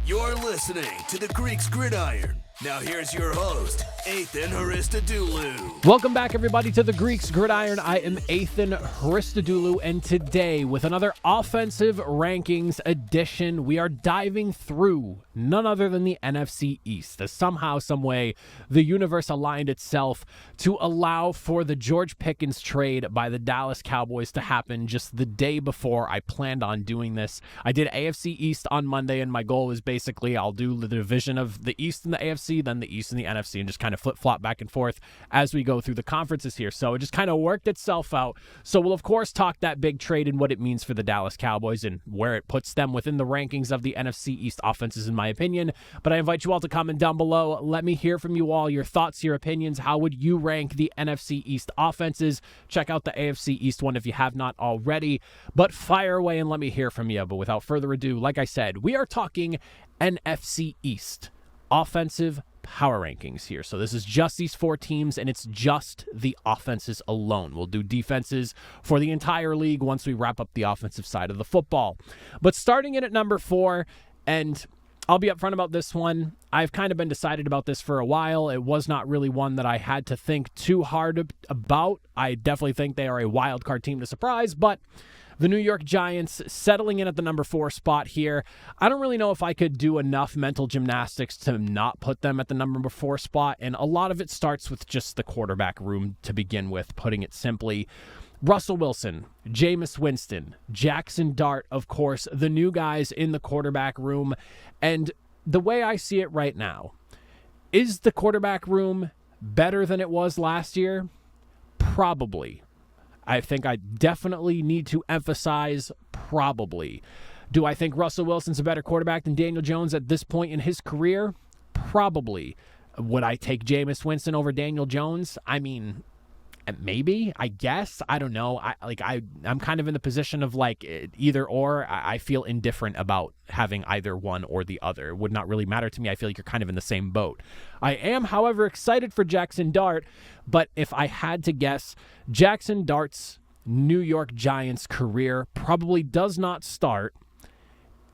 You're listening to the Greeks Gridiron. Now here's your host, Ethan Haristadoulou. Welcome back, everybody, to the Greeks Gridiron. I am Ethan Haristadoulou, and today, with another offensive rankings edition, we are diving through none other than the NFC East. As somehow, someway, the universe aligned itself to allow for the George Pickens trade by the Dallas Cowboys to happen just the day before I planned on doing this. I did AFC East on Monday, and my goal was basically I'll do the division of the East and the AFC, then the East and the NFC, and just kind of flip-flop back and forth as we go through the conferences here. So it just kind of worked itself out. So we'll, of course, talk that big trade and what it means for the Dallas Cowboys and where it puts them within the rankings of the NFC East offenses, in my opinion. But I invite you all to comment down below. Let me hear from you all, your thoughts, your opinions. How would you rank the NFC East offenses? Check out the AFC East one if you have not already. But fire away and let me hear from you. But without further ado, like I said, we are talking NFC East offensive power rankings here. So this is just these four teams, and it's just the offenses alone. We'll do defenses for the entire league once we wrap up the offensive side of the football. But starting in at number 4, and I'll be upfront about this one, I've kind of been decided about this for a while. It was not really one that I had to think too hard about. I definitely think they are a wild card team to surprise, but the New York Giants settling in at the number 4 spot here. I don't really know if I could do enough mental gymnastics to not put them at the number 4 spot, and a lot of it starts with just the quarterback room to begin with, putting it simply. Russell Wilson, Jameis Winston, Jackson Dart, of course, the new guys in the quarterback room. And the way I see it right now, is the quarterback room better than it was last year? Probably. I think I definitely need to emphasize probably. Do I think Russell Wilson's a better quarterback than Daniel Jones at this point in his career? Probably. Would I take Jameis Winston over Daniel Jones? I mean, maybe, I guess. I don't know. I'm kind of in the position of like either or. I feel indifferent about having either one or the other. It would not really matter to me. I feel like you're kind of in the same boat. I am, however, excited for Jackson Dart, but if I had to guess, Jackson Dart's New York Giants career probably does not start,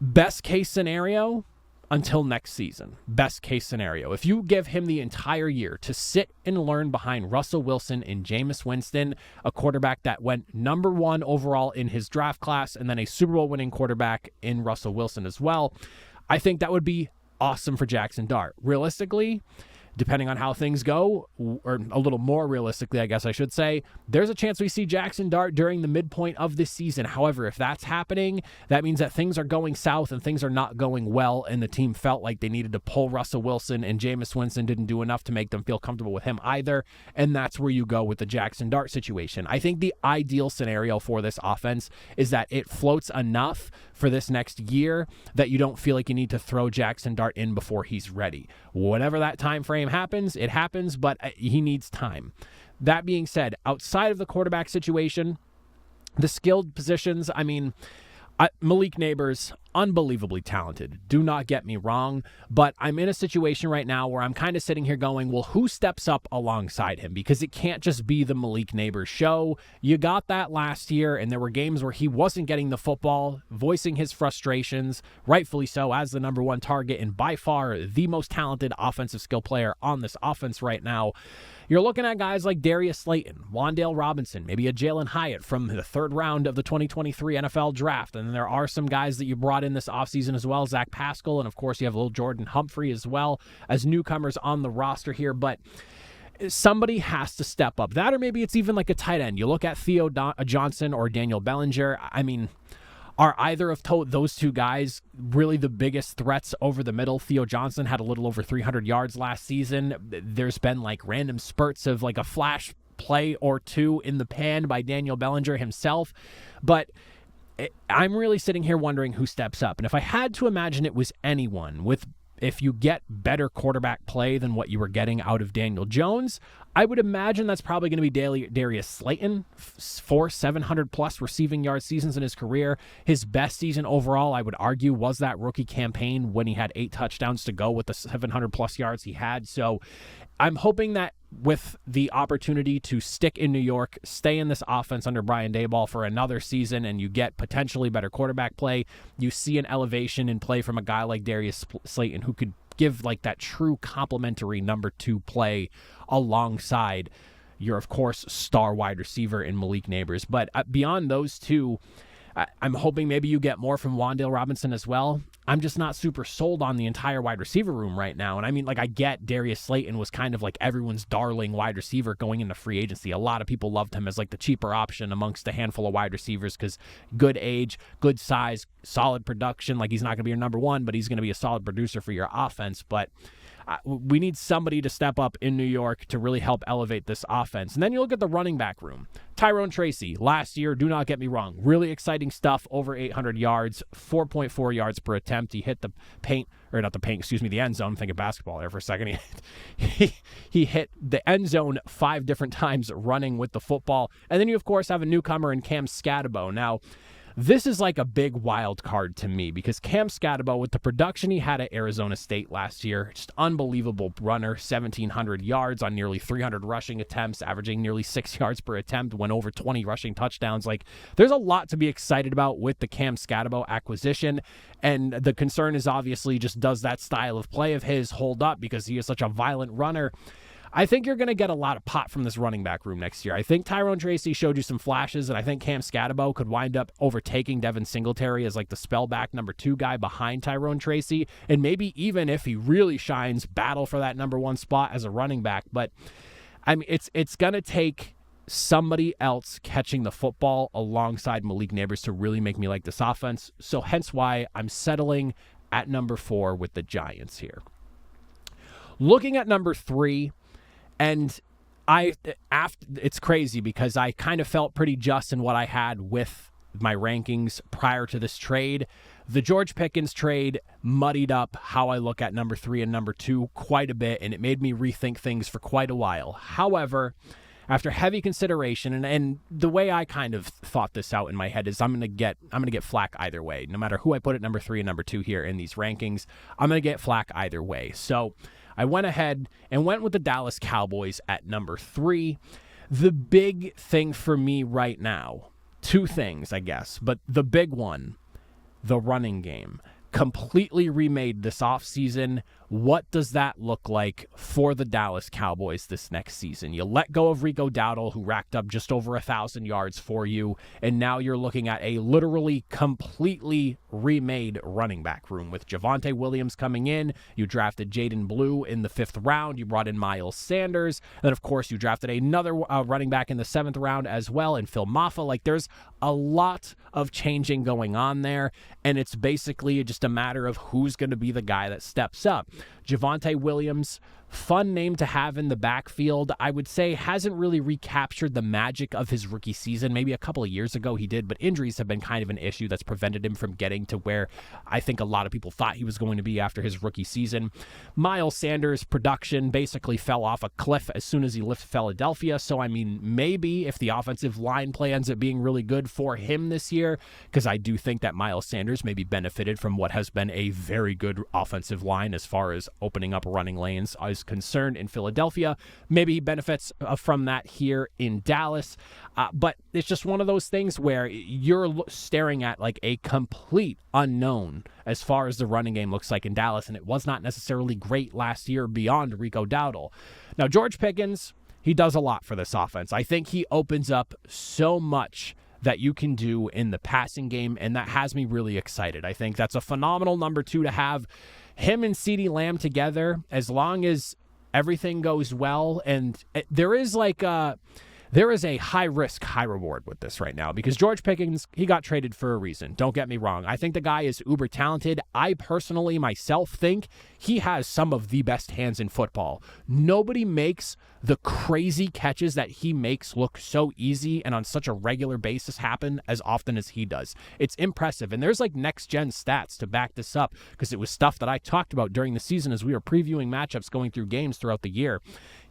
best case scenario, until next season. Best case scenario. If you give him the entire year to sit and learn behind Russell Wilson and Jameis Winston, a quarterback that went number 1 overall in his draft class, and then a Super Bowl winning quarterback in Russell Wilson as well, I think that would be awesome for Jackson Dart. Realistically, depending on how things go, or a little more realistically, I guess I should say, there's a chance we see Jackson Dart during the midpoint of this season. However, if that's happening, that means that things are going south and things are not going well, and the team felt like they needed to pull Russell Wilson, and Jameis Winston didn't do enough to make them feel comfortable with him either, and that's where you go with the Jackson Dart situation. I think the ideal scenario for this offense is that it floats enough for this next year that you don't feel like you need to throw Jackson Dart in before he's ready. Whatever that time frame happens, it happens, but he needs time. That being said, outside of the quarterback situation, the skilled positions, I mean, Malik Neighbors, unbelievably talented. Do not get me wrong, but I'm in a situation right now where I'm kind of sitting here going, well, who steps up alongside him? Because it can't just be the Malik Neighbors show. You got that last year, and there were games where he wasn't getting the football, voicing his frustrations, rightfully so, as the number 1 target and by far the most talented offensive skill player on this offense right now. You're looking at guys like Darius Slayton, Wan'Dale Robinson, maybe a Jalen Hyatt from the 3rd round of the 2023 NFL draft. And there are some guys that you brought in this offseason as well, Zach Pascal, and of course you have little Jordan Humphrey as well as newcomers on the roster here. But somebody has to step up. That, or maybe it's even like a tight end. You look at Theo Johnson or Daniel Bellinger. I mean, are either of those two guys really the biggest threats over the middle? Theo Johnson had a little over 300 yards last season. There's been like random spurts of like a flash play or two in the pan by Daniel Bellinger himself. But I'm really sitting here wondering who steps up. And if I had to imagine it was anyone, if you get better quarterback play than what you were getting out of Daniel Jones, I would imagine that's probably going to be Darius Slayton, 700-plus receiving yard seasons in his career. His best season overall, I would argue, was that rookie campaign when he had 8 touchdowns to go with the 700-plus yards he had. So I'm hoping that with the opportunity to stick in New York, stay in this offense under Brian Daboll for another season, and you get potentially better quarterback play, you see an elevation in play from a guy like Darius Slayton who could give like that true complementary number 2 play alongside your, of course, star wide receiver in Malik Neighbors. But beyond those two, I'm hoping maybe you get more from Wan'Dale Robinson as well. I'm just not super sold on the entire wide receiver room right now. And I mean, like, I get Darius Slayton was kind of like everyone's darling wide receiver going into free agency. A lot of people loved him as like the cheaper option amongst a handful of wide receivers because good age, good size, solid production. Like, he's not going to be your number 1, but he's going to be a solid producer for your offense. But we need somebody to step up in New York to really help elevate this offense. And then you look at the running back room. Tyrone Tracy, last year, do not get me wrong, really exciting stuff, over 800 yards, 4.4 yards per attempt. He hit the the end zone. I'm thinking basketball there for a second. He hit the end zone 5 different times running with the football. And then you, of course, have a newcomer in Cam Scatabo. Now, this is like a big wild card to me because Cam Scatabo, with the production he had at Arizona State last year, just unbelievable runner, 1,700 yards on nearly 300 rushing attempts, averaging nearly 6 yards per attempt, went over 20 rushing touchdowns. Like, there's a lot to be excited about with the Cam Scatabo acquisition, and the concern is obviously just, does that style of play of his hold up because he is such a violent runner? I think you're going to get a lot of pop from this running back room next year. I think Tyrone Tracy showed you some flashes, and I think Cam Scatabo could wind up overtaking Devin Singletary as like the spellback number 2 guy behind Tyrone Tracy, and maybe even if he really shines, battle for that number 1 spot as a running back. But I mean, it's going to take somebody else catching the football alongside Malik Neighbors to really make me like this offense. So hence why I'm settling at number 4 with the Giants here. Looking at number 3, and it's crazy because I kind of felt pretty just in what I had with my rankings prior to this trade. The George Pickens trade muddied up how I look at number 3 and number 2 quite a bit, and it made me rethink things for quite a while. However, after heavy consideration, and the way I kind of thought this out in my head is I'm gonna get flack either way. No matter who I put at number 3 and number 2 here in these rankings, I'm gonna get flack either way. So I went ahead and went with the Dallas Cowboys at number 3. The big thing for me right now, 2 things, I guess, but the big one, the running game. Completely remade this offseason. What does that look like for the Dallas Cowboys this next season? You let go of Rico Dowdle, who racked up just over 1,000 yards for you, and now you're looking at a literally completely remade running back room with Javonte Williams coming in. You drafted Jaden Blue in the 5th round. You brought in Miles Sanders. Then, of course, you drafted another running back in the 7th round as well, and Phil Maffa. Like, there's a lot of changing going on there, and it's basically just a matter of who's going to be the guy that steps up. Javonte Williams, fun name to have in the backfield. I would say hasn't really recaptured the magic of his rookie season. Maybe a couple of years ago he did, but injuries have been kind of an issue that's prevented him from getting to where I think a lot of people thought he was going to be after his rookie season. Miles Sanders' production basically fell off a cliff as soon as he left Philadelphia. So, I mean, maybe if the offensive line play ends up being really good for him this year, because I do think that Miles Sanders maybe benefited from what has been a very good offensive line as far as opening up running lanes is concerned in Philadelphia. Maybe he benefits from that here in Dallas. But it's just one of those things where you're staring at like a complete unknown as far as the running game looks like in Dallas, and it was not necessarily great last year beyond Rico Dowdle. Now, George Pickens, he does a lot for this offense. I think he opens up so much that you can do in the passing game, and that has me really excited. I think that's a phenomenal number 2 to have. Him and CeeDee Lamb together, as long as everything goes well, and there is a high risk, high reward with this right now because George Pickens, he got traded for a reason. Don't get me wrong. I think the guy is uber talented. I personally myself think he has some of the best hands in football. Nobody makes the crazy catches that he makes look so easy and on such a regular basis happen as often as he does. It's impressive. And there's like next gen stats to back this up because it was stuff that I talked about during the season as we were previewing matchups going through games throughout the year.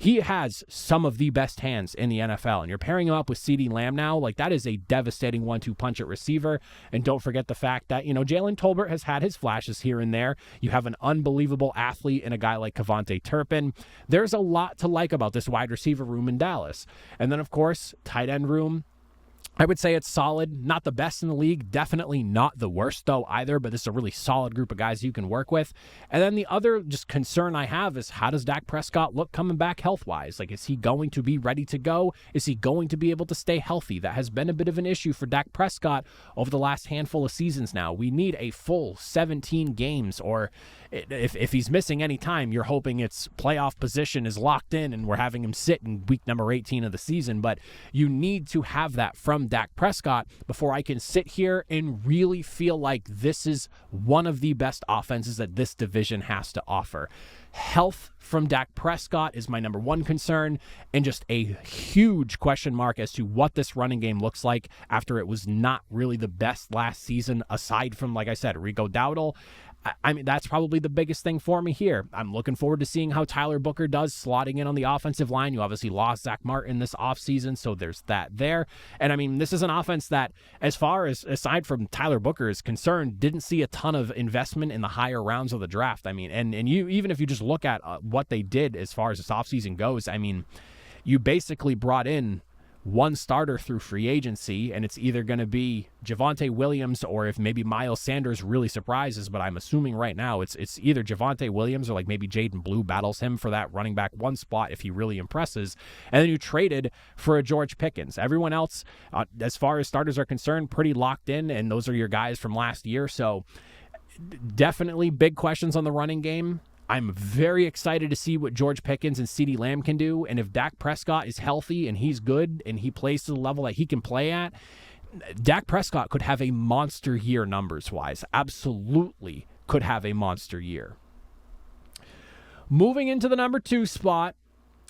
he has some of the best hands in the NFL, and you're pairing him up with CeeDee Lamb now. Like, that is a devastating 1-2 punch at receiver. And don't forget the fact that, Jalen Tolbert has had his flashes here and there. You have an unbelievable athlete in a guy like Kevontae Turpin. There's a lot to like about this wide receiver room in Dallas. And then, of course, tight end room. I would say it's solid. Not the best in the league. Definitely not the worst, though, either. But this is a really solid group of guys you can work with. And then the other just concern I have is, how does Dak Prescott look coming back health-wise? Like, is he going to be ready to go? Is he going to be able to stay healthy? That has been a bit of an issue for Dak Prescott over the last handful of seasons now. We need a full 17 games, or if he's missing any time, you're hoping its playoff position is locked in and we're having him sit in week number 18 of the season. But you need to have that from Dak Prescott before I can sit here and really feel like this is one of the best offenses that this division has to offer. Health from Dak Prescott is my number one concern, and just a huge question mark as to what this running game looks like after it was not really the best last season, aside from, like I said, Rico Dowdle. I mean, that's probably the biggest thing for me here. I'm looking forward to seeing how Tyler Booker does slotting in on the offensive line. You obviously lost Zach Martin this offseason, so there's that there. And I mean, this is an offense that, as far as aside from Tyler Booker is concerned, didn't see a ton of investment in the higher rounds of the draft. I mean, and you, even if you just look at what they did as far as this offseason goes, I mean, you basically brought in one starter through free agency, and it's either going to be Javonte Williams, or if maybe Miles Sanders really surprises, but I'm assuming right now it's either Javonte Williams or like maybe Jaden Blue battles him for that running back one spot if he really impresses. And then you traded for a George Pickens. Everyone else, as far as starters are concerned, pretty locked in, and those are your guys from last year. So definitely big questions on the running game. I'm very excited to see what George Pickens and CeeDee Lamb can do. And if Dak Prescott is healthy and he's good and he plays to the level that he can play at, Dak Prescott could have a monster year numbers-wise. Absolutely could have a monster year. Moving into the number 2 spot,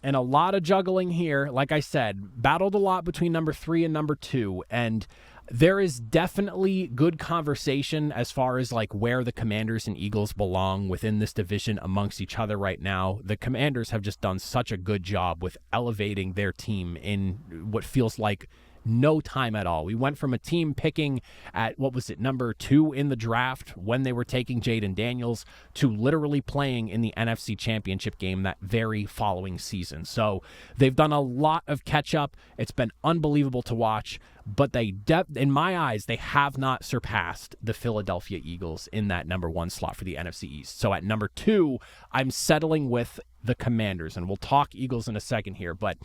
and a lot of juggling here. Like I said, battled a lot between number 3 and number 2. And there is definitely good conversation as far as like where the Commanders and Eagles belong within this division amongst each other right now. The Commanders have just done such a good job with elevating their team in what feels like no time at all. We went from a team picking at, number 2 in the draft when they were taking Jaden Daniels, to literally playing in the NFC Championship game that very following season. So they've done a lot of catch up. It's been unbelievable to watch, but in my eyes, they have not surpassed the Philadelphia Eagles in that number 1 slot for the NFC East. So at number 2, I'm settling with the Commanders, and we'll talk Eagles in a second here, but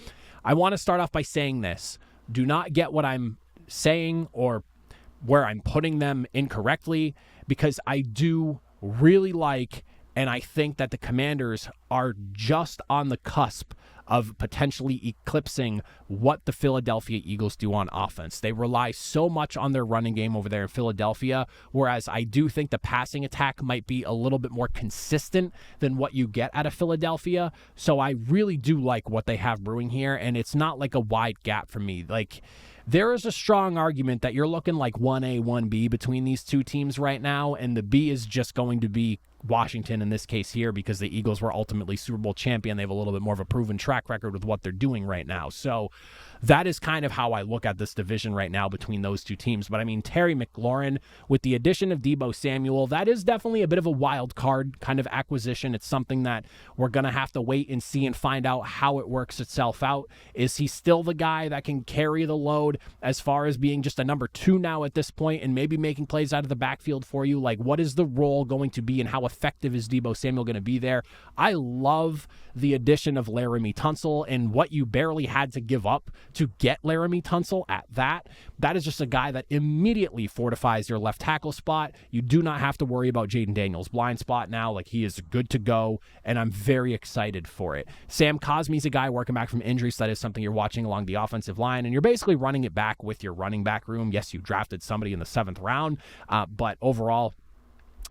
I want to start off by saying this. Do not get what I'm saying or where I'm putting them incorrectly, because I do really like, and I think that the Commanders are just on the cusp of potentially eclipsing what the Philadelphia Eagles do on offense. They rely so much on their running game over there in Philadelphia, whereas I do think the passing attack might be a little bit more consistent than what you get out of Philadelphia. So I really do like what they have brewing here, and it's not like a wide gap for me. Like, there is a strong argument that you're looking like 1A, 1B between these two teams right now, and the B is just going to be Washington in this case here, because the Eagles were ultimately Super Bowl champion. They have a little bit more of a proven track record with what they're doing right now. So that is kind of how I look at this division right now between those two teams. But I mean, Terry McLaurin, with the addition of Deebo Samuel, that is definitely a bit of a wild card kind of acquisition. It's something that we're going to have to wait and see and find out how it works itself out. Is he still the guy that can carry the load as far as being just a number 2 now at this point and maybe making plays out of the backfield for you? Like, what is the role going to be and how effective is Deebo Samuel going to be there? I love the addition of Laramie Tunsil and what you barely had to give up to get Laramie Tunsil at that. That is just a guy that immediately fortifies your left tackle spot. You do not have to worry about Jaden Daniels' blind spot now. Like, he is good to go, and I'm very excited for it. Sam Cosmi's a guy working back from injury, so that is something you're watching along the offensive line, and you're basically running it back with your running back room. Yes, you drafted somebody in the 7th round, but overall,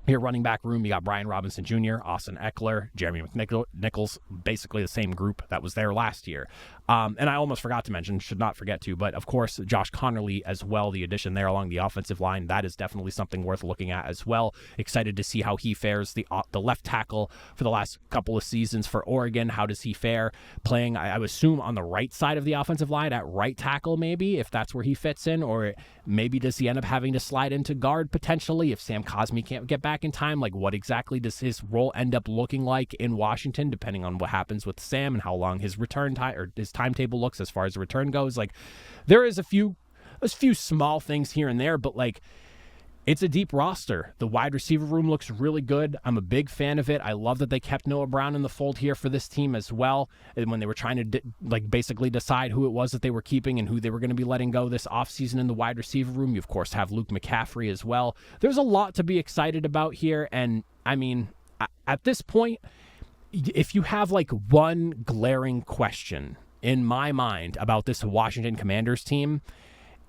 Your running back room, you got Brian Robinson Jr., Austin Eckler, Jeremy McNichols, basically the same group that was there last year. And I almost forgot to mention, should not forget to, but of course, Josh Connerly as well, the addition there along the offensive line, that is definitely something worth looking at as well. Excited to see how he fares, the left tackle for the last couple of seasons for Oregon. How does he fare playing, I would assume, on the right side of the offensive line at right tackle maybe, if that's where he fits in, or maybe does he end up having to slide into guard potentially if Sam Cosmi can't get back in time? Like, what exactly does his role end up looking like in Washington, depending on what happens with Sam and how long his return time or his timetable looks as far as the return goes? Like, there is a few small things here and there, but like, it's a deep roster. The wide receiver room looks really good. I'm a big fan of it. I love that they kept Noah Brown in the fold here for this team as well. And when they were trying to basically decide who it was that they were keeping and who they were going to be letting go this offseason in the wide receiver room, you of course have Luke McCaffrey as well. There's a lot to be excited about here. And I mean, at this point, if you have like one glaring question in my mind about this Washington Commanders team,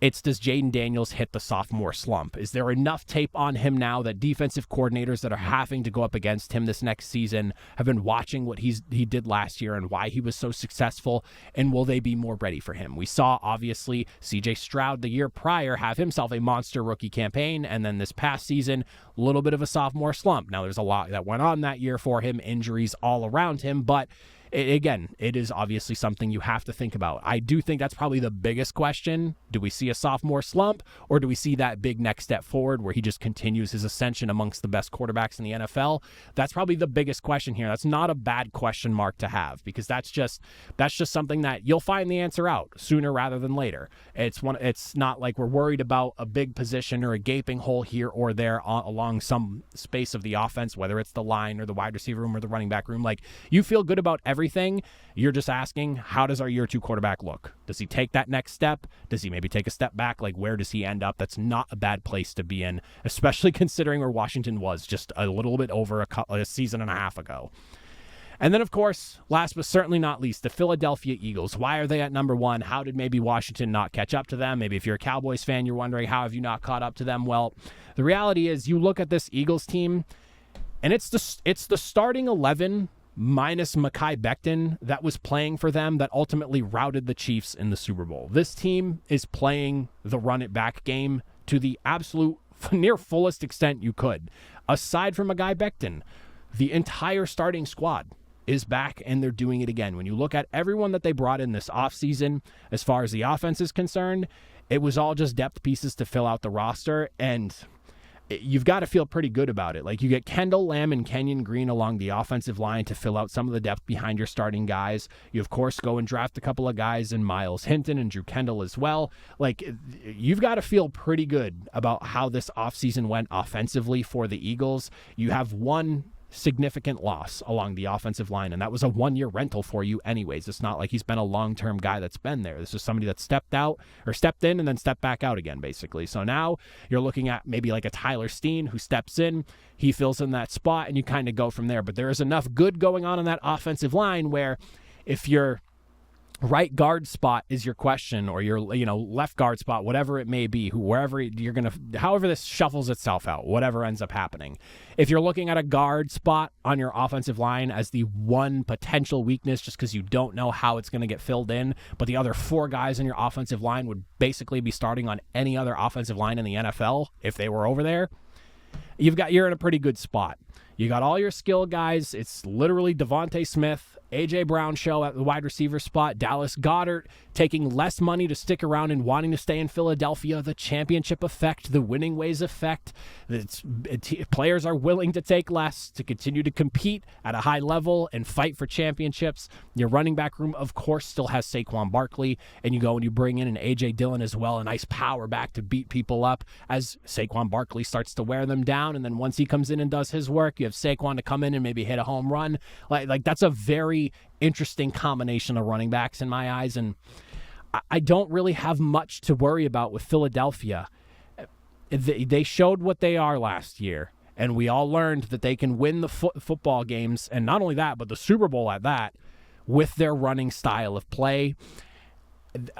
it's, does Jaden Daniels hit the sophomore slump? Is there enough tape on him now that defensive coordinators that are having to go up against him this next season have been watching what he did last year and why he was so successful, and will they be more ready for him? We saw, obviously, C.J. Stroud the year prior have himself a monster rookie campaign, and then this past season, a little bit of a sophomore slump. Now, there's a lot that went on that year for him, injuries all around him, but it is obviously something you have to think about. I do think that's probably the biggest question. Do we see a sophomore slump, or do we see that big next step forward where he just continues his ascension amongst the best quarterbacks in the NFL? That's probably the biggest question here. That's not a bad question mark to have, because that's just something that you'll find the answer out sooner rather than later. It's not like we're worried about a big position or a gaping hole here or there along some space of the offense, whether it's the line or the wide receiver room or the running back room. Like, you feel good about everything. You're just asking, how does our year 2 quarterback look? Does he take that next step? Does he maybe take a step back? Like, where does he end up? That's not a bad place to be in, especially considering where Washington was just a little bit over a season and a half ago. And then, of course, last but certainly not least, the Philadelphia Eagles. Why are they at number 1? How did maybe Washington not catch up to them? Maybe if you're a Cowboys fan, you're wondering, how have you not caught up to them? Well, the reality is, you look at this Eagles team, and it's the starting 11 minus Mekhi Becton that was playing for them that ultimately routed the Chiefs in the Super Bowl. This team is playing the run-it-back game to the absolute near fullest extent you could. Aside from Mekhi Becton, the entire starting squad is back, and they're doing it again. When you look at everyone that they brought in this offseason, as far as the offense is concerned, it was all just depth pieces to fill out the roster, and you've got to feel pretty good about it. Like, you get Kendall Lamb and Kenyon Green along the offensive line to fill out some of the depth behind your starting guys. You, of course, go and draft a couple of guys in Miles Hinton and Drew Kendall as well. Like, you've got to feel pretty good about how this offseason went offensively for the Eagles. You have one significant loss along the offensive line, and that was a 1-year rental for you anyways. It's not like he's been a long-term guy that's been there. This is somebody that stepped in and then stepped back out again, basically. So now you're looking at maybe like a Tyler Steen who steps in, he fills in that spot, and you kind of go from there. But there is enough good going on in that offensive line where if you're right guard spot is your question, or your left guard spot, whatever it may be, however this shuffles itself out, whatever ends up happening. If you're looking at a guard spot on your offensive line as the one potential weakness, just because you don't know how it's going to get filled in, but the other 4 guys in your offensive line would basically be starting on any other offensive line in the NFL if they were over there, you're in a pretty good spot. You got all your skill guys. It's literally Devontae Smith, A.J. Brown show at the wide receiver spot, Dallas Goedert taking less money to stick around and wanting to stay in Philadelphia, the championship effect, the winning ways effect. Players are willing to take less to continue to compete at a high level and fight for championships. Your running back room, of course, still has Saquon Barkley, and you go and you bring in an A.J. Dillon as well, a nice power back to beat people up as Saquon Barkley starts to wear them down, and then once he comes in and does his work, you have Saquon to come in and maybe hit a home run. Like that's a very interesting combination of running backs in my eyes, and I don't really have much to worry about with Philadelphia. They showed what they are last year, and we all learned that they can win the football games, and not only that, but the Super Bowl at that, with their running style of play.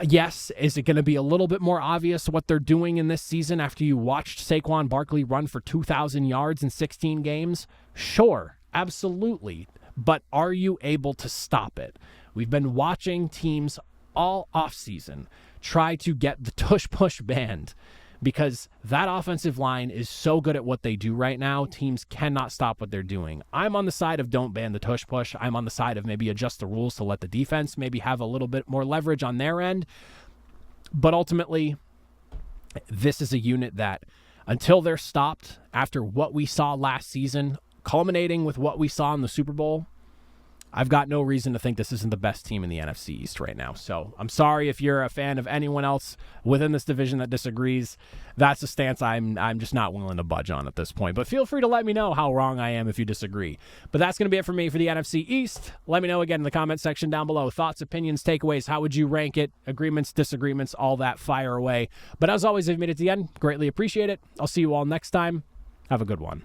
Yes, is it going to be a little bit more obvious what they're doing in this season after you watched Saquon Barkley run for 2,000 yards in 16 games? Sure, absolutely. But are you able to stop it? We've been watching teams all offseason try to get the tush-push banned because that offensive line is so good at what they do right now, teams cannot stop what they're doing. I'm on the side of don't ban the tush-push. I'm on the side of maybe adjust the rules to let the defense maybe have a little bit more leverage on their end. But ultimately, this is a unit that, until they're stopped after what we saw last season, culminating with what we saw in the Super Bowl, I've got no reason to think this isn't the best team in the NFC East right now. So I'm sorry if you're a fan of anyone else within this division that disagrees. That's a stance I'm just not willing to budge on at this point. But feel free to let me know how wrong I am if you disagree. But that's going to be it for me for the NFC East. Let me know again in the comment section down below. Thoughts, opinions, takeaways. How would you rank it? Agreements, disagreements, all that, fire away. But as always, if you made it to the end, greatly appreciate it. I'll see you all next time. Have a good one.